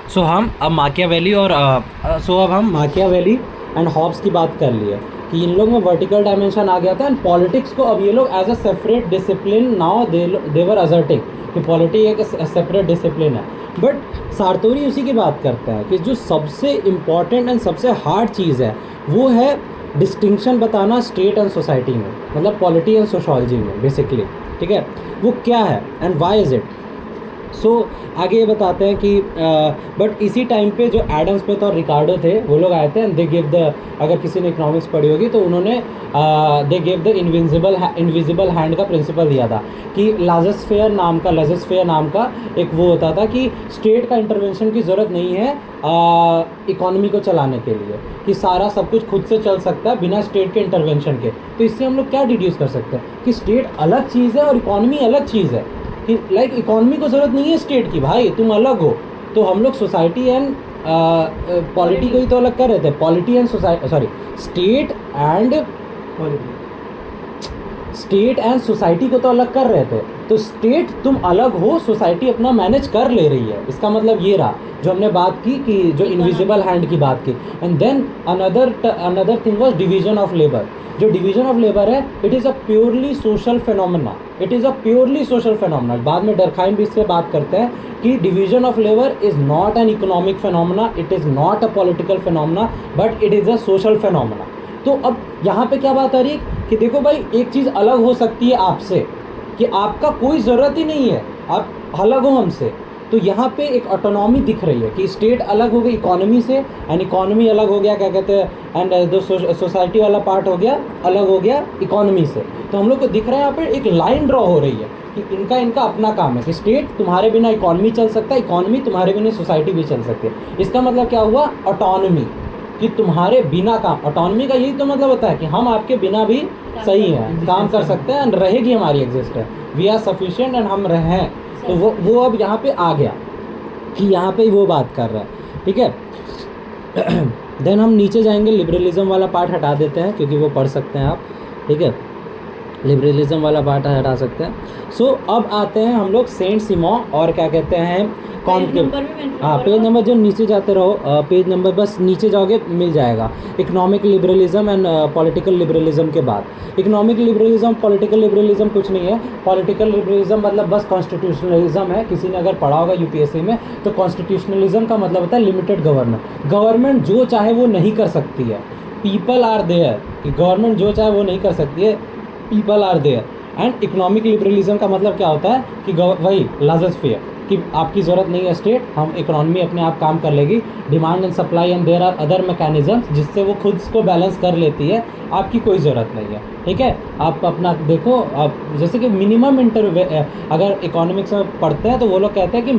सो हम अब माकियावेली और अब हम माकियावेली एंड हॉब्स की बात कर लिए कि इन लोग में वर्टिकल डायमेंशन आ गया था एंड पॉलिटिक्स को अब ये लोग as a separate discipline now they're asserting कि पॉलिटिक्स एक सेपरेट डिसिप्लिन है। बट सारतोरी उसी की बात करते हैं कि जो सबसे इम्पॉर्टेंट एंड सबसे हार्ड चीज़ है वो है डिस्टिंक्शन बताना स्टेट एंड सोसाइटी में, मतलब पॉलिटी एंड सोशोलॉजी में बेसिकली। ठीक है, वो क्या है एंड वाई इज़ इट। सो आगे ये बताते हैं कि बट इसी टाइम पे जो एडम स्मिथ और रिकार्डो थे वो लोग आए थे एंड दे गिव द, अगर किसी ने इकोनॉमिक्स पढ़ी होगी तो उन्होंने they give the invisible hand का प्रिंसिपल दिया था कि लाजस्फेयर नाम का एक वो होता था कि स्टेट का इंटरवेंशन की ज़रूरत नहीं है इकोनॉमी को चलाने के लिए, कि सारा सब कुछ खुद से चल सकता है बिना स्टेट के इंटरवेंशन के। तो इससे हम लोग क्या डिड्यूस कर सकते हैं कि स्टेट अलग चीज़ है और इकोनॉमी अलग चीज़ है, कि लाइक इकोनॉमी को ज़रूरत नहीं है स्टेट की, भाई तुम अलग हो। तो हम लोग सोसाइटी एंड पॉलिटी को ही तो अलग कर रहे थे, polity and state and society को तो अलग कर रहे थे। तो स्टेट तुम अलग हो, सोसाइटी अपना मैनेज कर ले रही है, इसका मतलब ये रहा जो हमने बात की कि जो इनविजिबल हैंड की बात की। And then another thing was division of labour. जो डिवीजन ऑफ लेबर है it is a purely social phenomena, बाद में डरखाइम भी इससे बात करते हैं कि division of labour is not an economic phenomena, it is not a political phenomena, but it is a social phenomena. तो अब यहाँ पे क्या बात आ रही है कि देखो भाई एक चीज़ अलग हो सकती है आपसे, कि आपका कोई ज़रूरत ही नहीं है, आप अलग हो हमसे। तो यहाँ पे एक ऑटोनॉमी दिख रही है कि स्टेट अलग हो गई इकोनॉमी से एंड इकोनॉमी अलग हो गया क्या कहते हैं एंड जो सोसाइटी वाला पार्ट हो गया अलग हो गया इकोनॉमी से। तो हम लोग को दिख रहा है यहाँ पे एक लाइन ड्रॉ हो रही है कि इनका अपना काम है कि स्टेट तुम्हारे बिना इकोनॉमी चल सकता है, इकोनॉमी तुम्हारे बिना सोसाइटी भी चल सकती है। इसका मतलब क्या हुआ, ऑटोनॉमी, कि तुम्हारे बिना काम। ऑटोनॉमी का यही तो मतलब होता है कि हम आपके बिना भी सही हैं, काम कर सकते हैं एंड रहेगी हमारी existence, we are sufficient and हम रहें। तो वो अब यहाँ पे आ गया कि यहाँ पे वो बात कर रहा है। ठीक है, देन हम नीचे जाएंगे, लिबरलिज्म वाला पार्ट हटा देते हैं क्योंकि वो पढ़ सकते हैं आप। ठीक है, लिबरलिज्म वाला पार्ट हटा सकते हैं। सो अब आते हैं हम लोग सेंट सिमोन और क्या कहते हैं कॉन्ट के। हाँ, पेज नंबर जो नीचे जाते रहो, पेज नंबर बस नीचे जाओगे मिल जाएगा। Economic liberalism and political liberalism के बाद इकोनॉमिक लिबरलिज्म पॉलिटिकल लिबरलिज्म कुछ नहीं है। पॉलिटिकल लिबरलिज्म मतलब बस कॉन्स्टिट्यूशनलिज्म है। किसी ने अगर पढ़ा होगा यूपीएससी में तो कॉन्स्टिट्यूशनलिज्म का मतलब होता है लिमिटेड गवर्नमेंट जो चाहे वो नहीं कर सकती है, पीपल आर देयर, कि गवर्नमेंट जो चाहे वो नहीं कर सकती है, people are there. And economic liberalism का मतलब क्या होता है कि वही लाजस्फेयर, कि आपकी ज़रूरत नहीं है स्टेट, हम इकोनॉमी अपने आप काम कर लेगी, demand and supply and there are other mechanisms जिससे वो खुद को बैलेंस कर लेती है, आपकी कोई ज़रूरत नहीं है। ठीक है, आप अपना देखो, आप जैसे कि मिनिमम अगर इकोनॉमिक्स में पढ़ते हैं तो वो लोग कहते हैं कि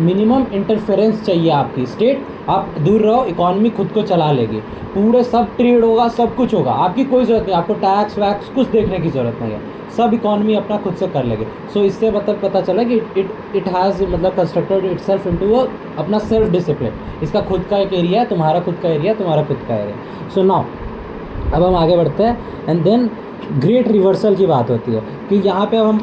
मिनिमम इंटरफेरेंस चाहिए आपकी, स्टेट आप दूर रहो, इकोनॉमी खुद को चला लेगी, पूरे सब ट्रेड होगा, सब कुछ होगा, आपकी कोई ज़रूरत नहीं, आपको टैक्स वैक्स कुछ देखने की ज़रूरत नहीं है, सब इकोनॉमी अपना खुद से कर लेगी। सो इससे मतलब पता चला कि इट हैज़ मतलब कंस्ट्रक्टेड इटसेल्फ इनटू अपना सेल्फ डिसिप्लिन, इसका खुद का एक एरिया है, तुम्हारा खुद का एरिया, तुम्हारा खुद का एरिया। सो नाउ अब हम आगे बढ़ते हैं एंड देन ग्रेट रिवर्सल की बात होती है कि यहाँ पे हम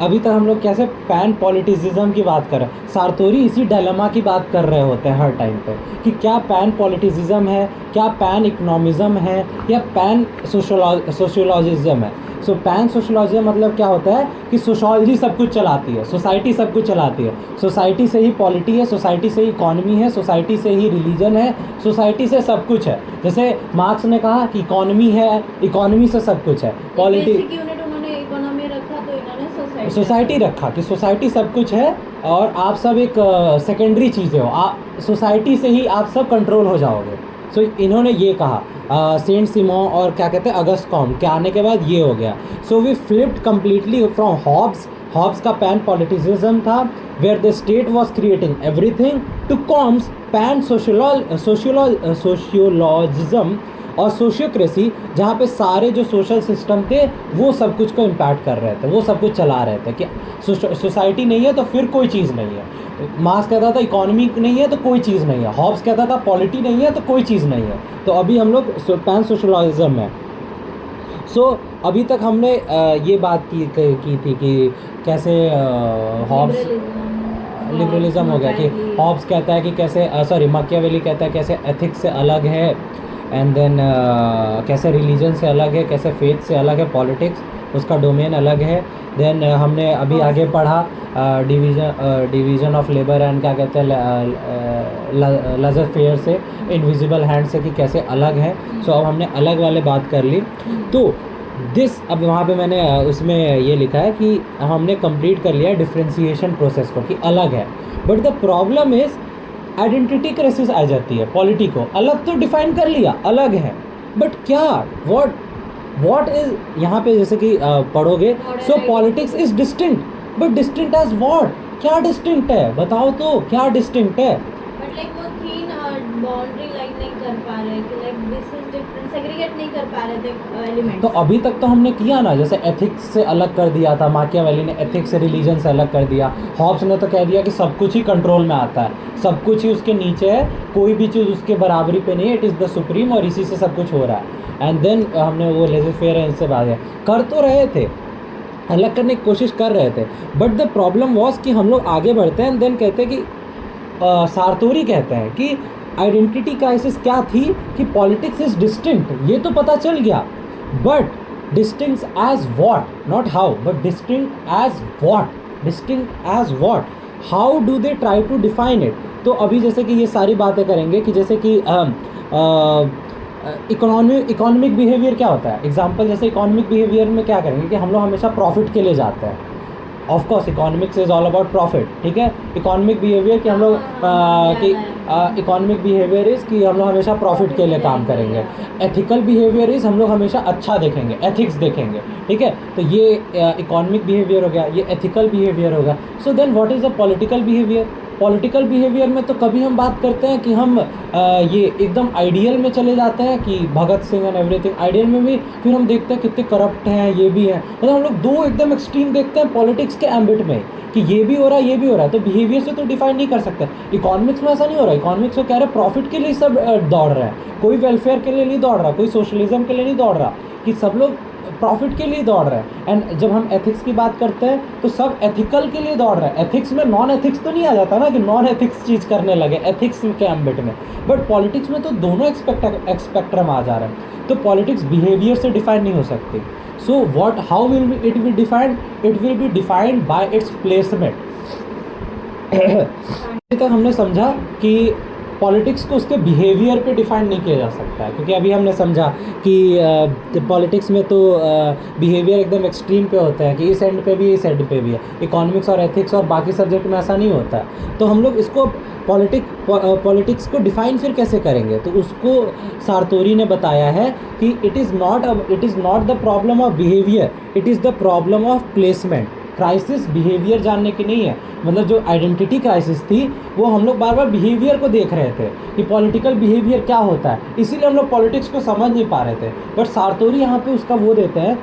अभी तक हम लोग कैसे पैन पॉलिटिसिज्म की बात कर रहे हैं, सारतोरी इसी डायलेमा की बात कर रहे होते हैं हर टाइम पे कि क्या पैन पॉलिटिसिज्म है, क्या पैन इकोनॉमिज्म है, या पैन सोशियोलॉजिज्म है। सो पैन सोशियोलॉजिज्म मतलब क्या होता है कि सोशोलॉजी सब कुछ चलाती है, सोसाइटी सब कुछ चलाती है, सोसाइटी से ही पॉलिटी है, सोसाइटी से ही इकोनॉमी है, सोसाइटी से ही रिलीजन है, सोसाइटी से सब कुछ है। जैसे मार्क्स ने कहा कि इकोनॉमी है, इकोनॉमी से सब कुछ है, पॉलिटी सोसाइटी रखा कि सोसाइटी सब कुछ है और आप सब एक सेकेंडरी चीज़ें हो, आप सोसाइटी से ही आप सब कंट्रोल हो जाओगे। सो इन्होंने ये कहा सेंट सिमोन और क्या कहते हैं अगस्ट कॉम्ट के आने के बाद ये हो गया। So we flipped completely from Hobbes का पैन पॉलिटिसिज्म था where the state was creating everything, to Comte's pan sociologism और सोशियोक्रेसी, जहाँ पे सारे जो सोशल सिस्टम थे वो सब कुछ को इम्पैक्ट कर रहे थे, वो सब कुछ चला रहे थे कि सोसाइटी नहीं है तो फिर कोई चीज़ नहीं है। मार्क्स कहता था इकोनॉमी नहीं है तो कोई चीज़ नहीं है, हॉब्स कहता था पॉलिटी नहीं है तो कोई चीज़ नहीं है। तो अभी हम लोग पैन सोशलिज्म में। सो अभी तक हमने ये बात की थी कि कैसे हॉब्स लिबरलिज्म हो गया कि हॉब्स कहता है कि कैसे सॉरी मैकियावेली कहता है कैसे एथिक्स से अलग है, एंड देन कैसे रिलीजन से अलग है, कैसे फेथ से अलग है, पॉलिटिक्स उसका डोमेन अलग है। देन हमने अभी आगे पढ़ा डिवीज़न ऑफ लेबर एंड क्या कहते हैं लजर फेयर से, इनविजिबल हैंड से कि कैसे अलग है। सो अब हमने अलग वाले बात कर ली। तो दिस अब वहाँ पे मैंने उसमें ये लिखा है कि हमने कंप्लीट कर लिया डिफ्रेंसिएशन प्रोसेस को कि अलग है, but the problem is identity crisis आ जाती है। पॉलिटी को अलग तो डिफाइन कर लिया, अलग है, बट क्या व्हाट इज यहाँ पे जैसे कि पढ़ोगे, so politics is distinct, but distinct as what, क्या डिस्टिंक्ट है बताओ तो, क्या डिस्टिंक्ट है? बट लाइक वो थी ना, बाउंड्री लाइन नहीं कर पा रहे कि like this is different, segregate नहीं कर पा रहे थे एलिमेंट्स। तो अभी तक तो हमने किया ना, जैसे एथिक्स से अलग कर दिया था, माकियावेली ने एथिक्स से रिलीजन से अलग कर दिया, हॉब्स ने तो कह दिया कि सब कुछ ही कंट्रोल में आता है, सब कुछ ही उसके नीचे है, कोई भी चीज़ उसके बराबरी पे नहीं है, इट इज़ द सुप्रीम और इसी से सब कुछ हो रहा है। एंड देन हमने वो लेजर फेयर है इनसे बात कर तो रहे थे, अलग करने की कोशिश कर रहे थे, बट द प्रॉब्लम वॉज कि हम लोग आगे बढ़ते हैं एंड देन कहते हैं कि सारतोरी कहते हैं कि आइडेंटिटी क्राइसिस क्या थी कि पॉलिटिक्स इज डिस्टिंक्ट, ये तो पता चल गया, but distinct as what, not how, but distinct as what, distinct as what, how do they try to define it. तो अभी जैसे कि ये सारी बातें करेंगे कि जैसे कि इकोनॉमिक बिहेवियर क्या होता है, एग्जाम्पल जैसे इकोनॉमिक बिहेवियर में क्या करेंगे कि हम लोग हमेशा प्रॉफिट के लिए जाते हैं। Of course economics is all about profit, ठीक है। इकोनॉमिक बिहेवियर कि हम लोग इकोनॉमिक बिहेवियर इज़ कि हम लोग हमेशा प्रॉफिट के लिए काम करेंगे। एथिकल बिहेवियर इज़ हम लोग हमेशा अच्छा देखेंगे, एथिक्स देखेंगे, ठीक है। तो ये इकोनॉमिक बिहेवियर हो गया, ये एथिकल बिहेवियर होगा। So then what is the political behaviour? Political behaviour में तो कभी हम बात करते हैं कि हम ये एकदम आइडियल में चले जाते हैं कि Bhagat Singh and everything, ideal में भी फिर हम देखते हैं कितने करप्ट हैं, ये भी हैं, मतलब हम लोग दो एकदम एक्सट्रीम देखते हैं पॉलिटिक्स के एम्बिट में कि ये भी हो रहा है, ये भी हो रहा है। तो बिहेवियर से तो डिफाइन नहीं कर सकते। इकोनॉमिक्स में ऐसा नहीं हो रहा, इकोनॉमिक्स में कह रहे हैं प्रॉफिट के लिए सब दौड़ रहे हैं, कोई वेलफेयर के लिए नहीं दौड़ रहा, कोई सोशलिज्म के लिए नहीं दौड़ रहा, कि सब लोग प्रॉफिट के लिए दौड़ रहे हैं। एंड जब हम एथिक्स की बात करते हैं तो सब एथिकल के लिए दौड़ रहे हैं। एथिक्स में नॉन एथिक्स तो नहीं आ जाता ना कि नॉन एथिक्स चीज़ करने लगे एथिक्स के एम्बिट में, बट पॉलिटिक्स में तो दोनों एक्सपेक्ट्रम आ जा रहे हैं। तो पॉलिटिक्स बिहेवियर से डिफाइन नहीं हो सकती। So what, how will it be defined? It will be defined by it's placement. अभी तक हमने समझा कि पॉलिटिक्स को उसके बिहेवियर पे डिफाइन नहीं किया जा सकता है, क्योंकि अभी हमने समझा कि पॉलिटिक्स में तो बिहेवियर एकदम एक्सट्रीम पे होता है कि इस एंड पे भी है, इस एंड पे भी है। इकोनॉमिक्स और एथिक्स और बाकी सब्जेक्ट में ऐसा नहीं होता है। तो हम लोग इसको पॉलिटिक्स को डिफाइन फिर कैसे करेंगे? तो उसको सारतोरी ने बताया है कि it is not the problem of behaviour, it is the problem of placement. Crisis behaviour जानने की नहीं है, मतलब जो आइडेंटिटी क्राइसिस थी वो हम लोग बार बार बिहेवियर को देख रहे थे कि पॉलिटिकल बिहेवियर क्या होता है, इसीलिए हम लोग पॉलिटिक्स को समझ नहीं पा रहे थे। बट सारतोरी यहाँ पे उसका वो देते हैं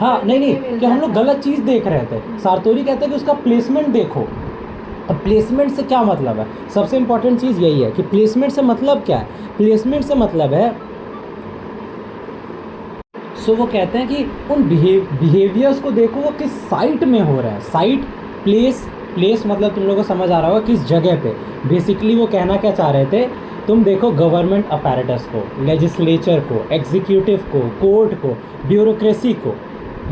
हाँ नहीं कि हम लोग गलत चीज़ देख रहे थे। सारतोरी कहते हैं कि उसका प्लेसमेंट देखो। अब प्लेसमेंट से क्या मतलब है? सबसे इंपॉर्टेंट चीज़ यही है कि प्लेसमेंट से मतलब क्या है। प्लेसमेंट से मतलब है, सो वो कहते हैं कि उन बिहेवियर्स को देखो वो किस साइट में हो रहा है। साइट, प्लेस मतलब तुम लोगों को समझ आ रहा होगा किस जगह पे। बेसिकली वो कहना क्या चाह रहे थे, तुम देखो गवर्नमेंट अपैरेटस को, लेजिस्लेचर को, एग्जीक्यूटिव को, कोर्ट को, ब्यूरोक्रेसी को,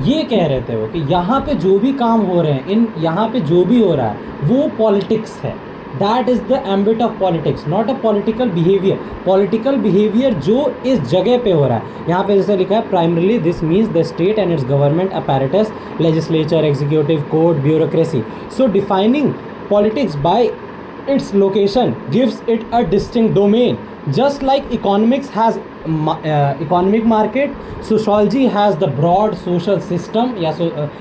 ये कह रहे थे वो कि यहाँ पे जो भी काम हो रहे हैं, यहाँ पे जो भी हो रहा है वो पॉलिटिक्स है। That is the ambit of politics, not a political behaviour. Political behaviour जो इस जगह पे हो रहा है, यहाँ पे जैसे लिखा है primarily this means the state and its government apparatus, legislature, executive, court, bureaucracy. So defining politics by its location gives it a distinct domain. Just like economics has economic market, sociology has the broad social system या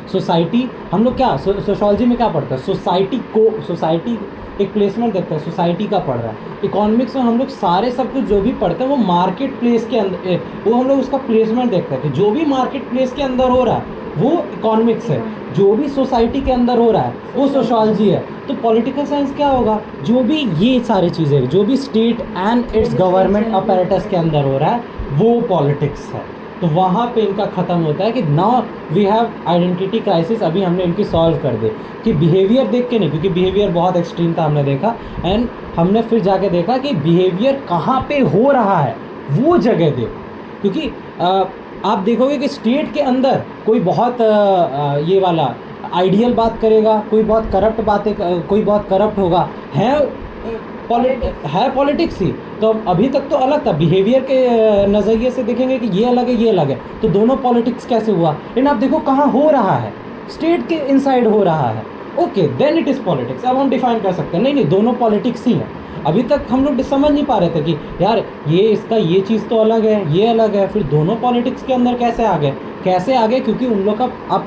society। हम लोग क्या sociology में क्या पढ़ते हैं? Society एक placement देखते हैं, सोसाइटी का पढ़ रहा है। इकोनॉमिक्स में हम लोग सारे सब कुछ जो भी पढ़ते हैं वो मार्केट प्लेस के अंदर, वो हम लोग उसका प्लेसमेंट देखते हैं कि जो भी मार्केट प्लेस के अंदर हो रहा है वो इकोनॉमिक्स है, जो भी सोसाइटी के अंदर हो रहा है वो सोशोलॉजी है। तो पॉलिटिकल साइंस क्या होगा? जो भी ये सारी चीज़ें, जो भी state and its government apparatus के अंदर हो रहा है वो पॉलिटिक्स है। तो वहाँ पे इनका ख़त्म होता है कि ना वी हैव आइडेंटिटी क्राइसिस, अभी हमने इनकी सॉल्व कर दी कि बिहेवियर देख के नहीं, क्योंकि बिहेवियर बहुत एक्सट्रीम था हमने देखा, एंड हमने फिर जाके देखा कि बिहेवियर कहाँ पे हो रहा है वो जगह देखो। क्योंकि आप देखोगे कि स्टेट के अंदर कोई बहुत ये वाला आइडियल बात करेगा, कोई बहुत करप्ट बातें, कोई बहुत करप्ट होगा, है पॉलिटिक्स ही। तो अभी तक तो अलग था, बिहेवियर के नज़रिए से देखेंगे कि ये अलग है ये अलग है, तो दोनों पॉलिटिक्स कैसे हुआ। लेकिन आप देखो कहाँ हो रहा है, स्टेट के इनसाइड हो रहा है, okay then it is politics. अब हम डिफाइन कर सकते हैं नहीं दोनों पॉलिटिक्स ही हैं। अभी तक हम लोग समझ नहीं पा रहे थे कि यार ये इसका ये चीज़ तो अलग है, ये अलग है, फिर दोनों पॉलिटिक्स के अंदर कैसे आ गए, क्योंकि उन लोग का आप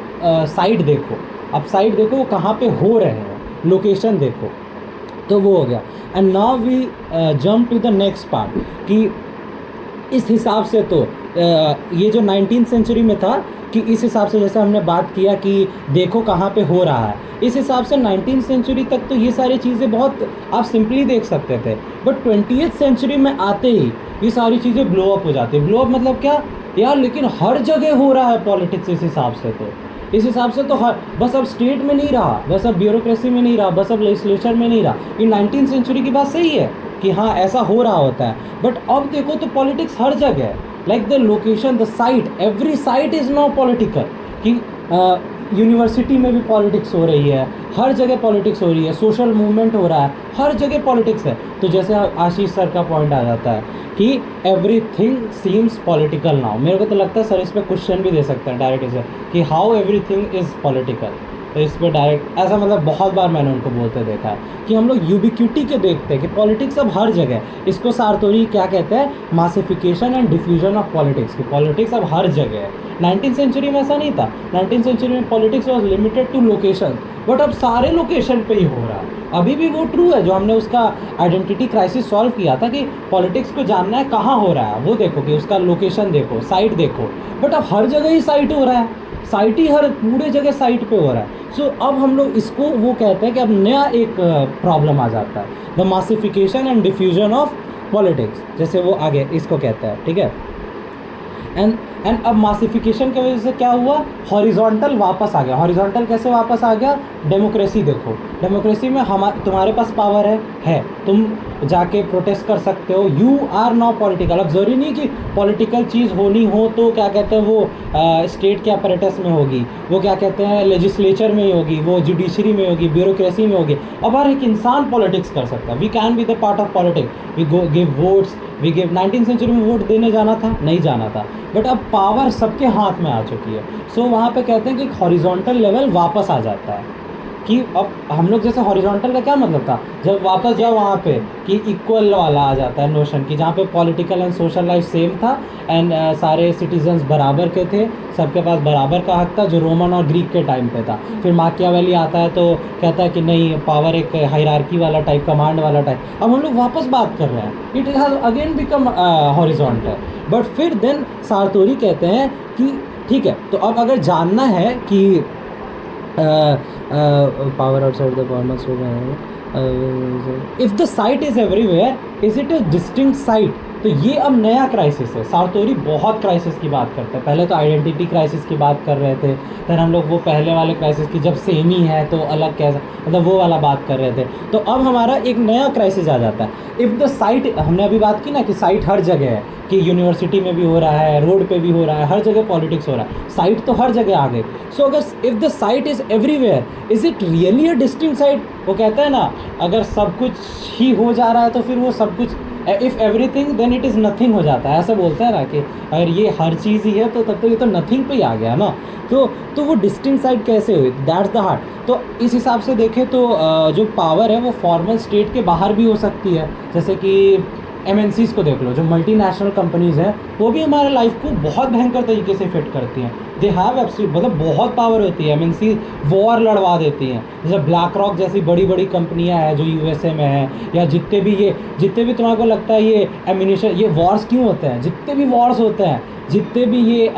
साइड देखो, आप साइड देखो वो कहाँ पे हो रहे हैं, लोकेशन देखो, तो वो हो गया। And now we jump to the next part कि इस हिसाब से तो ये जो 19th सेंचुरी में था कि इस हिसाब से जैसे हमने बात किया कि देखो कहाँ पे हो रहा है, इस हिसाब से 19th सेंचुरी तक तो ये सारी चीज़ें बहुत आप सिंपली देख सकते थे, बट 20th सेंचुरी में आते ही ये सारी चीज़ें ब्लो अप हो जाती है। ब्लो अप मतलब क्या यार, लेकिन हर जगह हो रहा है पॉलिटिक्स इस हिसाब से, तो इस हिसाब से तो हर, बस अब स्टेट में नहीं रहा, बस अब ब्यूरोक्रेसी में नहीं रहा, बस अब लेजिस्लेचर में नहीं रहा। ये 19th सेंचुरी की बात सही है कि हाँ ऐसा हो रहा होता है, बट अब देखो तो पॉलिटिक्स हर जगह है, like the location, the site, every site is now political. कि यूनिवर्सिटी में भी पॉलिटिक्स हो रही है, हर जगह पॉलिटिक्स हो रही है, सोशल मूवमेंट हो रहा है, हर जगह पॉलिटिक्स है। तो जैसे आशीष सर का पॉइंट आ जाता है कि एवरीथिंग सीम्स पॉलिटिकल नाउ। मेरे को तो लगता है सर इस पर क्वेश्चन भी दे सकते हैं डायरेक्ट इसे कि हाउ एवरीथिंग इज़ पॉलिटिकल। तो इस पर डायरेक्ट ऐसा मतलब बहुत बार मैंने उनको बोलते देखा है कि हम लोग यूबिक्विटी के देखते हैं कि पॉलिटिक्स अब हर जगह है। इसको सारतोरी क्या कहते हैं, मासिफिकेशन एंड डिफ्यूजन ऑफ पॉलिटिक्स, की पॉलिटिक्स अब हर जगह है। 19th सेंचुरी में ऐसा नहीं था, 19th सेंचुरी में politics was limited to location, but अब सारे लोकेशन पे ही हो रहा है। अभी भी वो ट्रू है जो हमने उसका आइडेंटिटी क्राइसिस सॉल्व किया था कि पॉलिटिक्स को जानना है कहाँ हो रहा है, वो देखो कि उसका लोकेशन देखो, साइट देखो, बट अब हर जगह ही साइट हो रहा है, साइट ही हर पूरे जगह साइट पे हो रहा है। सो अब हम लोग इसको वो कहते हैं कि अब नया एक प्रॉब्लम आ जाता है, the massification and diffusion of politics, जैसे वो आगे इसको कहता है, ठीक है। एंड अब मासिफिकेशन की वजह से क्या हुआ, हॉरिजॉन्टल वापस आ गया। हॉरिजॉन्टल कैसे वापस आ गया, डेमोक्रेसी देखो, डेमोक्रेसी में तुम्हारे पास पावर है, तुम जाके प्रोटेस्ट कर सकते हो, यू आर नाउ पॉलिटिकल। अब ज़रूरी नहीं कि पॉलिटिकल चीज़ होनी हो तो क्या कहते हैं वो स्टेट के अपरेटस में होगी, वो क्या कहते हैं लेजिस्लेचर में होगी, वो जुडिशरी में होगी, ब्यूरोक्रेसी में होगी। अब हर एक इंसान पॉलिटिक्स कर सकता है, we can be the part of politics, we go give votes, we give. 19th century में वोट देने जाना था, नहीं जाना था, बट अब पावर सबके हाथ में आ चुकी है। सो वहाँ पे कहते हैं कि हॉरिजॉन्टल लेवल वापस आ जाता है कि अब हम लोग जैसे हॉरिजॉन्टल का क्या मतलब था, जब वापस जाओ वहाँ पे कि इक्वल वाला आ जाता है नोशन की, जहाँ पे political and social life same था एंड सारे सिटीजन्स बराबर के थे, सबके पास बराबर का हक था, जो रोमन और ग्रीक के टाइम पे था। फिर माकियावेली आता है तो कहता है कि नहीं, पावर एक हायरार्की वाला टाइप, कमांड वाला टाइप। अब हम लोग वापस बात कर रहे हैं, it has again become horizontal. But फिर देन सारतोरी कहते हैं कि ठीक है, तो अब अगर जानना है कि power outside the power must if the site is everywhere, is it a distinct site? तो ये अब नया क्राइसिस है। सारतोरी बहुत क्राइसिस की बात करते हैं, पहले तो आइडेंटिटी क्राइसिस की बात कर रहे थे, फिर हम लोग वो पहले वाले क्राइसिस की जब सेम ही है तो अलग कैसा, मतलब वो वाला बात कर रहे थे। तो अब हमारा एक नया क्राइसिस आ जाता है, इफ़ द साइट, हमने अभी बात की ना कि साइट हर जगह है, कि यूनिवर्सिटी में भी हो रहा है, रोड पे भी हो रहा है, हर जगह पॉलिटिक्स हो रहा है, साइट तो हर जगह आ गई। सो अगर if the site is everywhere, is it really a distinct site? वो कहता है ना, अगर सब कुछ ही हो जा रहा है तो फिर वो सब कुछ, if everything then it is nothing हो जाता है, ऐसा बोलते हैं ना कि अगर ये हर चीज़ ही है तो तब तो ये तो नथिंग पे ही आ गया ना। तो वो डिस्टिंक्ट साइट कैसे हुई, दैट्स द हार्ट। तो इस हिसाब से देखें तो जो पावर है वो फॉर्मल स्टेट के बाहर भी हो सकती है, जैसे कि MNCs को देख लो, जो मल्टीनेशनल कंपनीज़ हैं वो भी हमारे लाइफ को बहुत भयंकर तरीके से इफेक्ट करती हैं। दे हैव एब्सोल्यूट, मतलब बहुत पावर होती है। MNC वॉर लड़वा देती हैं, जैसे ब्लैक रॉक जैसी बड़ी बड़ी कंपनियां हैं जो USA में हैं, या जितने भी तुम्हारे को लगता है ये एम्यूनिशन, ये वॉर्स क्यों होते हैं, जितने भी वॉर्स होते हैं, जितने भी ये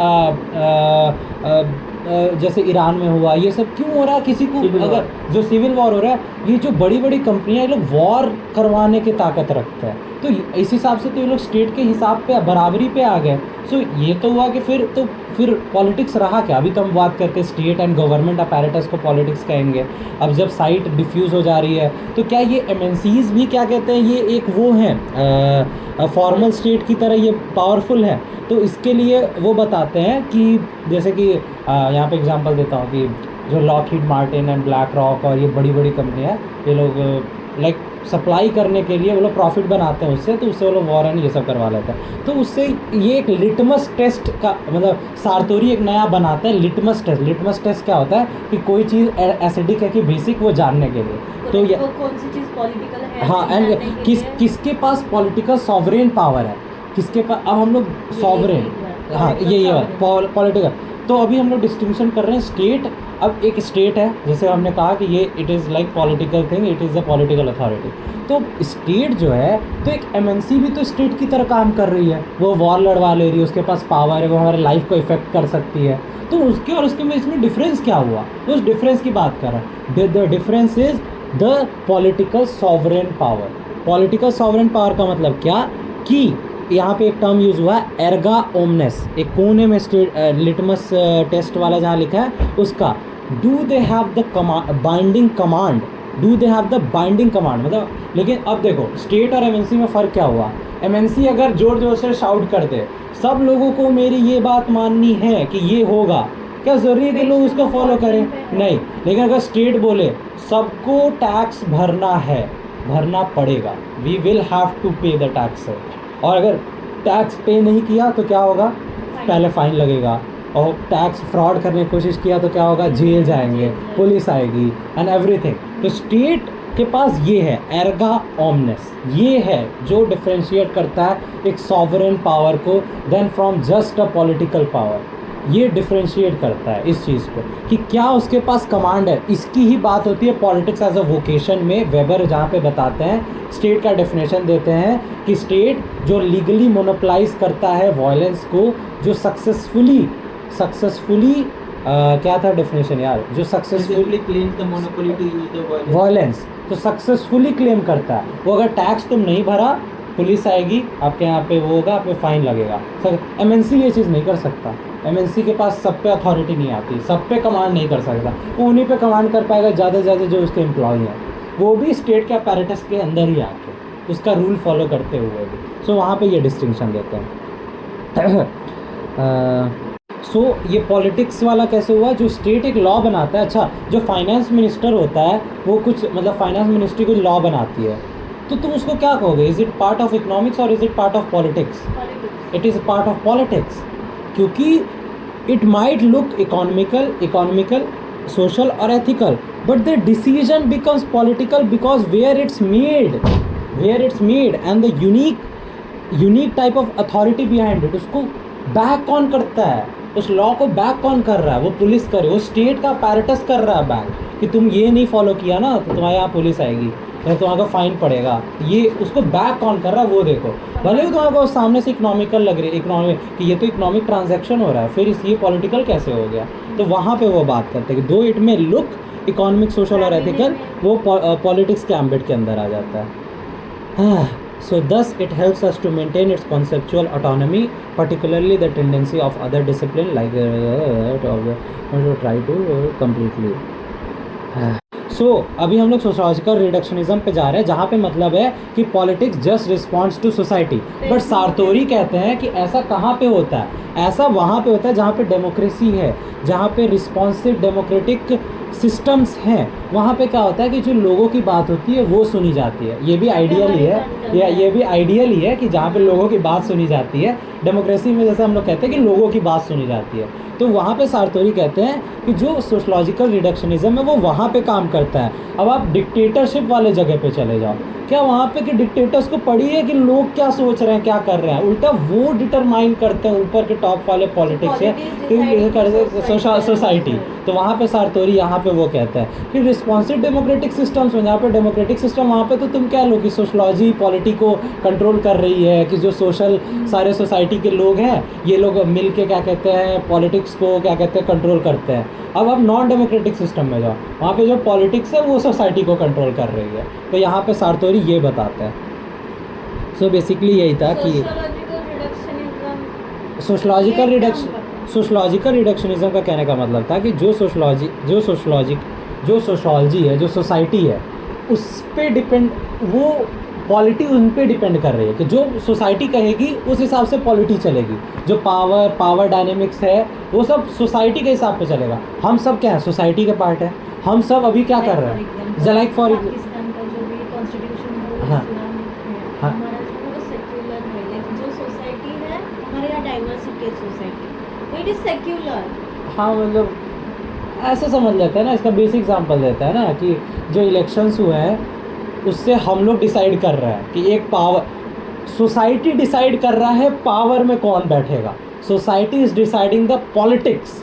जैसे ईरान में हुआ, ये सब क्यों हो रहा है, किसी को अगर जो सिविल वॉर हो रहा है, ये जो बड़ी बड़ी कंपनियां, ये लोग वॉर करवाने की ताकत रखते हैं। तो इस हिसाब से तो ये लोग स्टेट के हिसाब पे बराबरी पे आ गए। सो ये तो हुआ कि फिर पॉलिटिक्स रहा क्या। अभी तो हम बात करते स्टेट एंड गवर्नमेंट अपैरेटस को पॉलिटिक्स कहेंगे। अब जब साइट डिफ्यूज़ हो जा रही है तो क्या ये एमएनसीज भी क्या कहते हैं, ये एक वो हैं फॉर्मल स्टेट की तरह ये पावरफुल है। तो इसके लिए वो बताते हैं कि जैसे कि यहाँ पे एग्जांपल देता हूँ कि जो Lockheed Martin and black rock और ये बड़ी बड़ी कंपनियाँ, ये लोग लाइक सप्लाई करने के लिए वो लोग प्रॉफिट बनाते हैं उससे, तो उससे वो लोग वॉर एंड ये सब करवा लेते हैं। तो उससे ये एक लिटमस टेस्ट का मतलब सारतोरी एक नया बनाता है लिटमस टेस्ट। लिटमस टेस्ट क्या होता है कि कोई चीज़ एसिडिक है कि बेसिक, वो जानने के लिए। तो ये कौन सी चीज़ पॉलिटिकल है, हाँ, एंड किसके पास पॉलिटिकल सॉवरेन पावर है, किसके पास। अब हम लोग सॉवरेन, हाँ ये पॉलिटिकल। तो अभी हम लोग डिस्टिंक्शन कर रहे हैं स्टेट। अब एक स्टेट है, जैसे हमने कहा कि ये it is like political thing, it is the political authority. तो स्टेट जो है, तो एक एमएनसी भी तो स्टेट की तरह काम कर रही है। वो वॉर लड़वा ले रही है, उसके पास पावर है, वो हमारे लाइफ को इफेक्ट कर सकती है। तो उसके और उसके में इसमें डिफरेंस क्या हुआ, तो उस डिफरेंस की बात कर रहे हैं। The difference is the political sovereign power. Political sovereign power का मतलब क्या कि यहाँ पे एक टर्म यूज़ हुआ है एर्गा ओमनेस। एक कोने में स्टेट लिटमस टेस्ट वाला जहाँ लिखा है उसका, do they have the binding command, do they have the binding command. मतलब लेकिन अब देखो स्टेट और एमएनसी में फ़र्क क्या हुआ। एमएनसी अगर जोर जोर से शाउट कर दे, सब लोगों को मेरी ये बात माननी है कि ये होगा, क्या ज़रूरी है कि लोग उसको फॉलो करें? नहीं। लेकिन अगर स्टेट बोले सबको टैक्स भरना है, भरना पड़ेगा, वी विल हैव टू पे द टैक्स, और अगर टैक्स पे नहीं किया तो क्या होगा, पहले फ़ाइन लगेगा, और टैक्स फ्रॉड करने की कोशिश किया तो क्या होगा, जेल जाएंगे, पुलिस आएगी एंड एवरीथिंग। तो स्टेट के पास ये है एर्गा ओमनेस, ये है जो डिफ्रेंशिएट करता है एक सॉवरेन पावर को then from just a political power. ये डिफ्रेंशिएट करता है इस चीज़ को कि क्या उसके पास कमांड है। इसकी ही बात होती है पॉलिटिक्स एज अ वोकेशन में। वेबर जहाँ पे बताते हैं, स्टेट का डेफिनेशन देते हैं कि स्टेट जो लीगली मोनोपलाइज करता है वायलेंस को, जो सक्सेसफुली क्या था डेफिनेशन यार, जो successfully claims the monopoly to use the violence. Violence, तो सक्सेसफुली क्लेम करता है वो। अगर टैक्स तुम नहीं भरा, पुलिस आएगी आपके यहाँ पे, वो होगा, आप पे फाइन लगेगा। सर एमएनसी ये चीज़ नहीं कर सकता। एमएनसी के पास सब पे अथॉरिटी नहीं आती, सब पे कमांड नहीं कर सकता। वो उन्हीं पे कमांड कर पाएगा ज़्यादा से ज़्यादा जो उसके एम्प्लॉय हैं, वो भी स्टेट के अपैरेटस के अंदर ही आके उसका रूल फॉलो करते हुए भी। सो वहाँ पे ये डिस्टिंक्शन देते हैं। सो ये पॉलिटिक्स वाला कैसे हुआ, जो स्टेट एक लॉ बनाता है। अच्छा, जो फाइनेंस मिनिस्टर होता है वो कुछ मतलब फाइनेंस मिनिस्ट्री कुछ लॉ बनाती है, तो तुम उसको क्या कहोगे, is it part of economics और is it part of politics? It is part of politics, क्योंकि it might look economical, social और ethical, but the decision becomes political because where it's made and the unique type of authority behind it. उसको back कौन करता है, उस law को back कौन कर रहा है, वो पुलिस करे, वो स्टेट का अपैरेटस कर रहा है बैक, कि तुम ये नहीं फॉलो किया ना तो तुम्हारे यहाँ पुलिस आएगी या तुम्हारा फाइन पड़ेगा। ये उसको बैक कौन कर रहा है वो देखो। भले ही तुम्हारे सामने से इकोनॉमिकल लग रही है, इकोनॉमिक कि ये तो इकोनॉमिक ट्रांजैक्शन हो रहा है, फिर ये पॉलिटिकल कैसे हो गया। तो वहाँ पे वो बात करते हैं कि दो इट में लुक इकोनॉमिक, सोशल और एथिकल, वो पॉलिटिक्स के एम्बिट के अंदर आ जाता है। So thus it helps us to maintain its conceptual autonomy, particularly the tendency of other discipline like to try to completely. सो अभी हम लोग सोशोलॉजिकल रिडक्शनिज्म पे जा रहे हैं, जहाँ पे मतलब है कि politics just responds to society. But Sartori कहते हैं कि ऐसा कहाँ पे होता है, ऐसा वहाँ पे होता है जहाँ पे डेमोक्रेसी है, जहाँ पे रिस्पॉन्सिव डेमोक्रेटिक सिस्टम्स हैं। वहाँ पे क्या होता है कि जो लोगों की बात होती है वो सुनी जाती है। ये भी आइडियल ही है, ये भी आइडियल ही है कि जहाँ पे लोगों की बात सुनी जाती है। डेमोक्रेसी में जैसे हम लोग कहते हैं कि लोगों की बात सुनी जाती है, तो वहाँ पे सारतोरी कहते हैं कि जो सोशलॉजिकल रिडक्शनिज्म है वो वहाँ पे काम करता है। अब आप डिक्टेटरशिप वाले जगह पे चले जाओ, क्या वहाँ पे कि डिक्टेटर्स को पड़ी है कि लोग क्या सोच रहे हैं, क्या कर रहे हैं, उल्टा वो डिटरमाइन करते हैं ऊपर के टॉप वाले पॉलिटिक्स है सोसाइटी। तो वहाँ पे सारतोरी यहाँ पे वो कहता है कि रिस्पॉन्सिव डेमोक्रेटिक सिस्टम्स में, जहाँ पे डेमोक्रेटिक सिस्टम, वहाँ पे तो तुम क्या लो कि सोशलॉजी पॉलिटी को कंट्रोल कर रही है, कि जो सोशल सारे सोसाइटी के लोग हैं ये लोग मिल के क्या कहते हैं पॉलिटिक्स को क्या कहते हैं कंट्रोल करते हैं। अब आप नॉन डेमोक्रेटिक सिस्टम में जाओ, वहाँ पे जो पॉलिटिक्स है वो सोसाइटी को कंट्रोल कर रही है। तो यहाँ पे सारतोरी ये बताता है। सो बेसिकली यही था कि सोशियोलॉजिकल रिडक्शनिज्म सोशलॉजिकल रिडक्शनिज्म का कहने का मतलब था कि जो सोशलॉजी है, जो सोसाइटी है, उस पे डिपेंड, वो पॉलिटी उन पे डिपेंड कर रही है कि जो सोसाइटी कहेगी उस हिसाब से पॉलिटी चलेगी। जो पावर डायनेमिक्स है वो सब सोसाइटी के हिसाब पे चलेगा। हम सब क्या है, सोसाइटी के पार्ट है। हम सब अभी क्या कर रहे हैं, लाइक फॉर पाकिस्तान का जो भी कॉन्स्टिट्यूशन है वो हाँ, इस्लामिक है, हाँ। हमारा जो है वो सेक्युलर है, लेकिन जो सोसाइटी है हमारे यहाँ डाइवर्सिटी है सोसाइटी, इट इज सेक्युलर। हाँ मतलब ऐसे समझ लेते हैं ना, इसका बेसिक एग्जांपल देता है ना कि जो इलेक्शंस हुए हैं उससे हम लोग डिसाइड कर रहे हैं कि एक पावर, सोसाइटी डिसाइड कर रहा है पावर में कौन बैठेगा। Society is deciding the politics.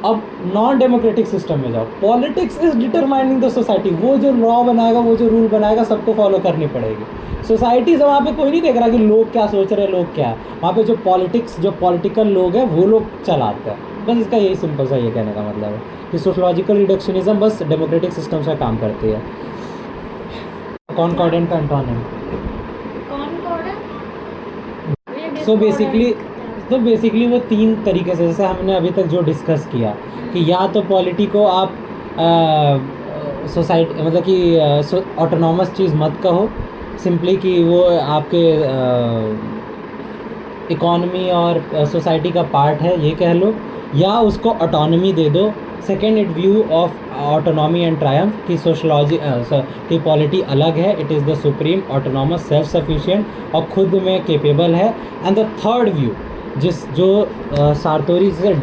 अब नॉन डेमोक्रेटिक सिस्टम में जाओ, politics is determining the society. वो जो लॉ बनाएगा, वो जो रूल बनाएगा, सबको फॉलो करनी पड़ेगी। सोसाइटी से वहाँ पे कोई नहीं देख रहा कि लोग क्या सोच रहे हैं, लोग क्या है। वहाँ पे जो पॉलिटिक्स, जो पॉलिटिकल लोग हैं वो लोग चलाते हैं। बस इसका यही सिंपल सा ये कहने का मतलब है कि सोशलॉजिकल रिडक्शनिज्म बस डेमोक्रेटिक सिस्टम से काम करती है। कॉनकॉर्डेंट का एंटोनिम। सो बेसिकली वो तीन तरीके से, जैसे हमने अभी तक जो डिस्कस किया कि या तो पॉलिटी को आप सोसाइटी मतलब कि ऑटोनॉमस चीज़ मत कहो, सिंपली कि वो आपके इकॉनमी और सोसाइटी का पार्ट है ये कह लो, या उसको ऑटोनॉमी दे दो। Second it view of autonomy and Triumph कि सोशलॉजी की पॉलिटी अलग है, it is the supreme autonomous self sufficient और खुद में केपेबल है। एंड द थर्ड व्यू जो सार्तोरी से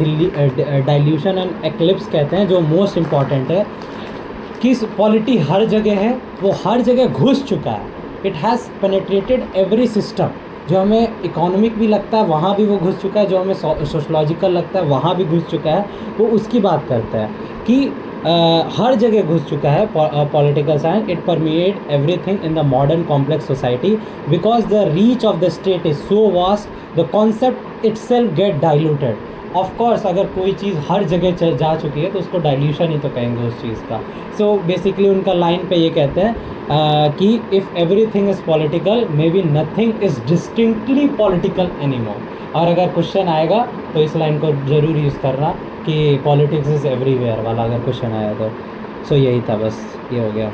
डाइल्यूशन एंड एक्लिप्स कहते हैं, जो मोस्ट इम्पॉर्टेंट है कि पॉलिटी हर जगह है, वो हर जगह घुस चुका है। It has penetrated every system. जो हमें इकोनॉमिक भी लगता है वहाँ भी वो घुस चुका है, जो हमें सोशलॉजिकल लगता है वहाँ भी घुस चुका है। वो उसकी बात करता है कि हर जगह घुस चुका है political science. It permeate everything in the modern complex society because the reach of the state is so vast, the concept itself get diluted. Of course अगर कोई चीज़ हर जगह जा चुकी है तो उसको डाइल्यूशन ही तो कहेंगे उस चीज़ का। सो बेसिकली उनका लाइन पे ये कहते हैं कि if everything is political may be nothing is distinctly political anymore. और अगर क्वेश्चन आएगा तो इस लाइन को ज़रूर यूज़ करना कि पॉलिटिक्स इज़ एवरीवेयर वाला अगर क्वेश्चन आया तो। सो यही था, बस ये हो गया।